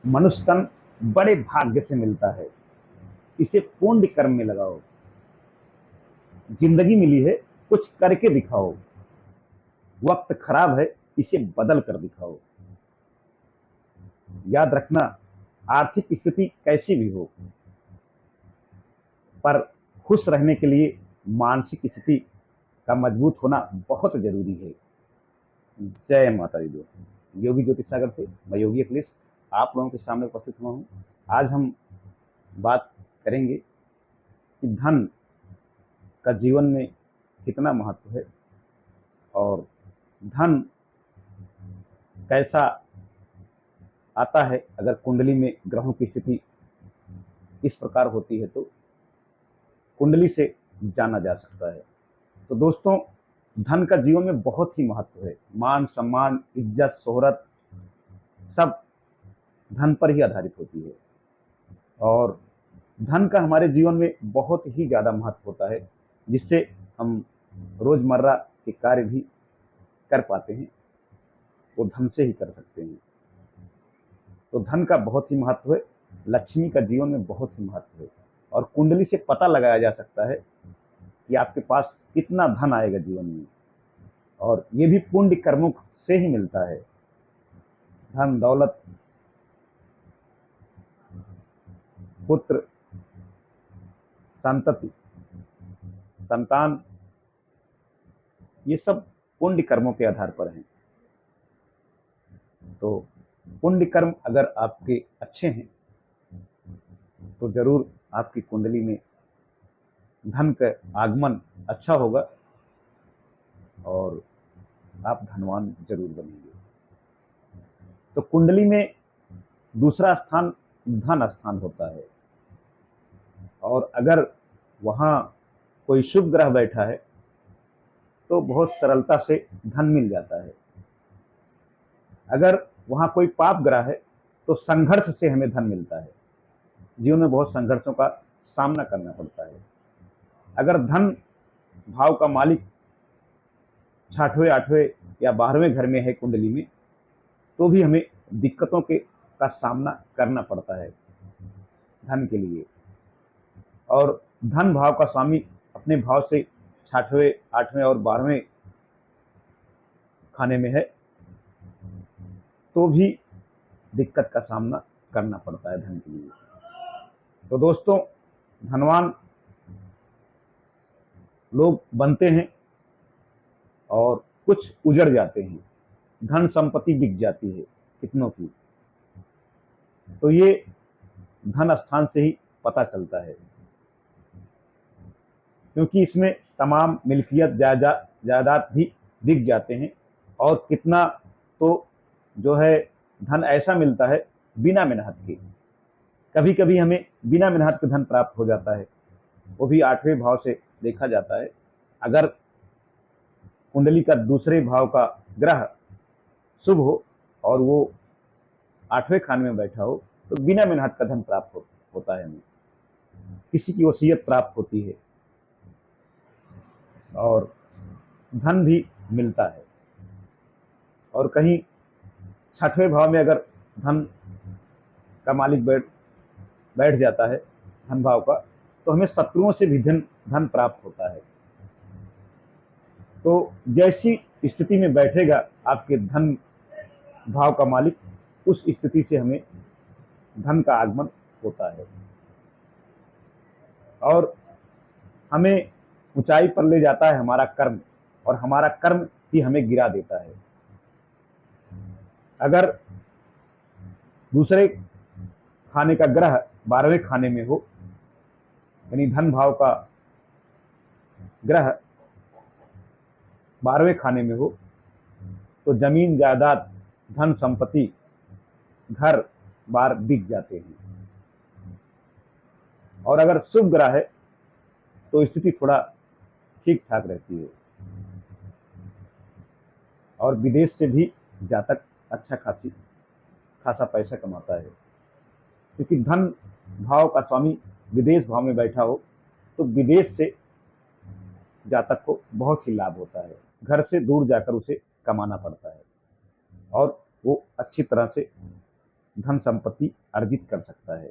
मनुष्य तन बड़े भाग्य से मिलता है, इसे पुण्य कर्म में लगाओ। जिंदगी मिली है, कुछ करके दिखाओ। वक्त खराब है, इसे बदल कर दिखाओ। याद रखना, आर्थिक स्थिति कैसी भी हो, पर खुश रहने के लिए मानसिक स्थिति का मजबूत होना बहुत जरूरी है। जय माता दी दोस्तों, योगी ज्योतिष सागर से मैं योगी अखिलेश आप लोगों के सामने उपस्थित हुआ हूँ। आज हम बात करेंगे कि धन का जीवन में कितना महत्व है और धन कैसा आता है। अगर कुंडली में ग्रहों की स्थिति इस प्रकार होती है तो कुंडली से जाना जा सकता है। तो दोस्तों, धन का जीवन में बहुत ही महत्व है। मान सम्मान, इज्जत, शोहरत सब धन पर ही आधारित होती है और धन का हमारे जीवन में बहुत ही ज़्यादा महत्व होता है, जिससे हम रोज़मर्रा के कार्य भी कर पाते हैं, वो धन से ही कर सकते हैं। तो धन का बहुत ही महत्व है, लक्ष्मी का जीवन में बहुत ही महत्व है और कुंडली से पता लगाया जा सकता है कि आपके पास कितना धन आएगा जीवन में, और ये भी पुण्य कर्मों से ही मिलता है। धन, दौलत, पुत्र, संतति, संतान, ये सब पुण्य कर्मों के आधार पर हैं। तो पुण्य कर्म अगर आपके अच्छे हैं तो जरूर आपकी कुंडली में धन का आगमन अच्छा होगा और आप धनवान जरूर बनेंगे। तो कुंडली में दूसरा स्थान धन स्थान होता है और अगर वहाँ कोई शुभ ग्रह बैठा है तो बहुत सरलता से धन मिल जाता है। अगर वहाँ कोई पाप ग्रह है तो संघर्ष से हमें धन मिलता है। जीवन में बहुत संघर्षों का सामना करना पड़ता है। अगर धन भाव का मालिक छठवें, आठवें या 12वें घर में है कुंडली में, तो भी हमें दिक्कतों के का सामना करना पड़ता है धन के लिए। और धन भाव का स्वामी अपने भाव से छठवें, 8वें और 12वें खाने में है तो भी दिक्कत का सामना करना पड़ता है धन के लिए। तो दोस्तों, धनवान लोग बनते हैं और कुछ उजड़ जाते हैं, धन संपत्ति बिक जाती है कितनों की। तो ये धन स्थान से ही पता चलता है, क्योंकि इसमें तमाम मिल्कियत, जायदाद भी बिक जाते हैं और कितना तो जो है धन ऐसा मिलता है बिना मेहनत के। कभी कभी हमें बिना मेहनत के धन प्राप्त हो जाता है, वो भी 8वें भाव से देखा जाता है। अगर कुंडली का दूसरे भाव का ग्रह शुभ हो और वो 8वें खाने में बैठा हो तो बिना मेहनत का धन प्राप्त होता है। हमें किसी की वसीयत प्राप्त होती है और धन भी मिलता है। और कहीं 6वें भाव में अगर धन का मालिक बैठ जाता है, धन भाव का, तो हमें शत्रुओं से भी धन प्राप्त होता है। तो जैसी स्थिति में बैठेगा आपके धन भाव का मालिक, उस स्थिति से हमें धन का आगमन होता है और हमें ऊंचाई पर ले जाता है हमारा कर्म, और हमारा कर्म ही हमें गिरा देता है। अगर दूसरे खाने का ग्रह 12वें खाने में हो, यानी धन भाव का ग्रह 12वें खाने में हो, तो जमीन, जायदाद, धन संपत्ति, घर बार बिक जाते हैं। और अगर शुभ ग्रह है तो स्थिति थोड़ा ठीक ठाक रहती है और विदेश से भी जातक अच्छा खासा पैसा कमाता है, क्योंकि धन भाव का स्वामी विदेश भाव में बैठा हो तो विदेश से जातक को बहुत ही लाभ होता है। घर से दूर जाकर उसे कमाना पड़ता है और वो अच्छी तरह से धन संपत्ति अर्जित कर सकता है।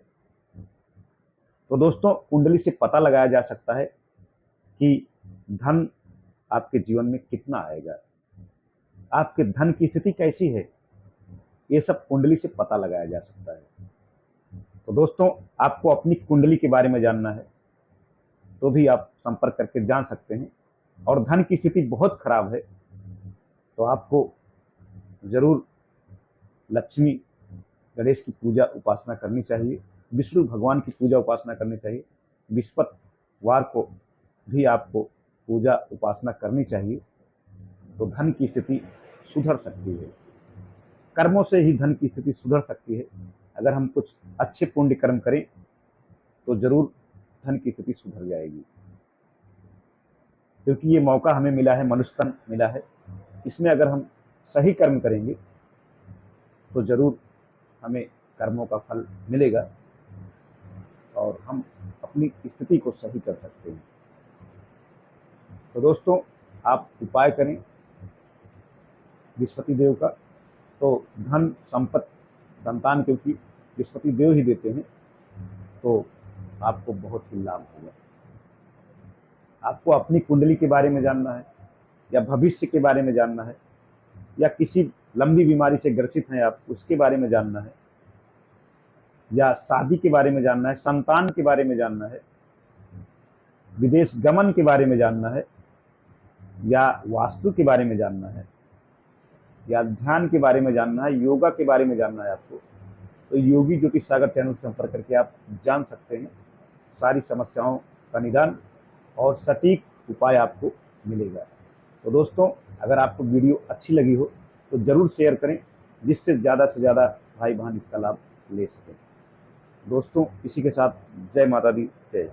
तो दोस्तों, कुंडली से पता लगाया जा सकता है कि धन आपके जीवन में कितना आएगा, आपके धन की स्थिति कैसी है, ये सब कुंडली से पता लगाया जा सकता है। तो दोस्तों, आपको अपनी कुंडली के बारे में जानना है तो भी आप संपर्क करके जान सकते हैं। और धन की स्थिति बहुत खराब है तो आपको जरूर लक्ष्मी गणेश की पूजा उपासना करनी चाहिए, विष्णु भगवान की पूजा उपासना करनी चाहिए, बृहस्पतिवार को भी आपको पूजा उपासना करनी चाहिए। तो धन की स्थिति सुधर सकती है, कर्मों से ही धन की स्थिति सुधर सकती है। अगर हम कुछ अच्छे पुण्य कर्म करें तो जरूर धन की स्थिति सुधर जाएगी, क्योंकि ये मौका हमें मिला है, मनुष्य तन मिला है, इसमें अगर हम सही कर्म करेंगे तो जरूर हमें कर्मों का फल मिलेगा और हम अपनी स्थिति को सही कर सकते हैं। तो दोस्तों, आप उपाय करें बृहस्पति देव का, तो धन संपत्ति संतान क्योंकि बृहस्पति देव ही देते हैं, तो आपको बहुत ही लाभ होगा। आपको अपनी कुंडली के बारे में जानना है या भविष्य के बारे में जानना है या किसी लंबी बीमारी से ग्रसित हैं आप, उसके बारे में जानना है या शादी के बारे में जानना है, संतान के बारे में जानना है, विदेश गमन के बारे में जानना है या वास्तु के बारे में जानना है या ध्यान के बारे में जानना है, योगा के बारे में जानना है आपको, तो योगी ज्योतिष सागर चैनल से संपर्क करके आप जान सकते हैं। सारी समस्याओं का निदान और सटीक उपाय आपको मिलेगा। तो दोस्तों, अगर आपको वीडियो अच्छी लगी हो तो ज़रूर शेयर करें, जिससे ज़्यादा से ज़्यादा भाई बहन इसका लाभ ले सकें। दोस्तों, इसी के साथ जय माता दी, जय।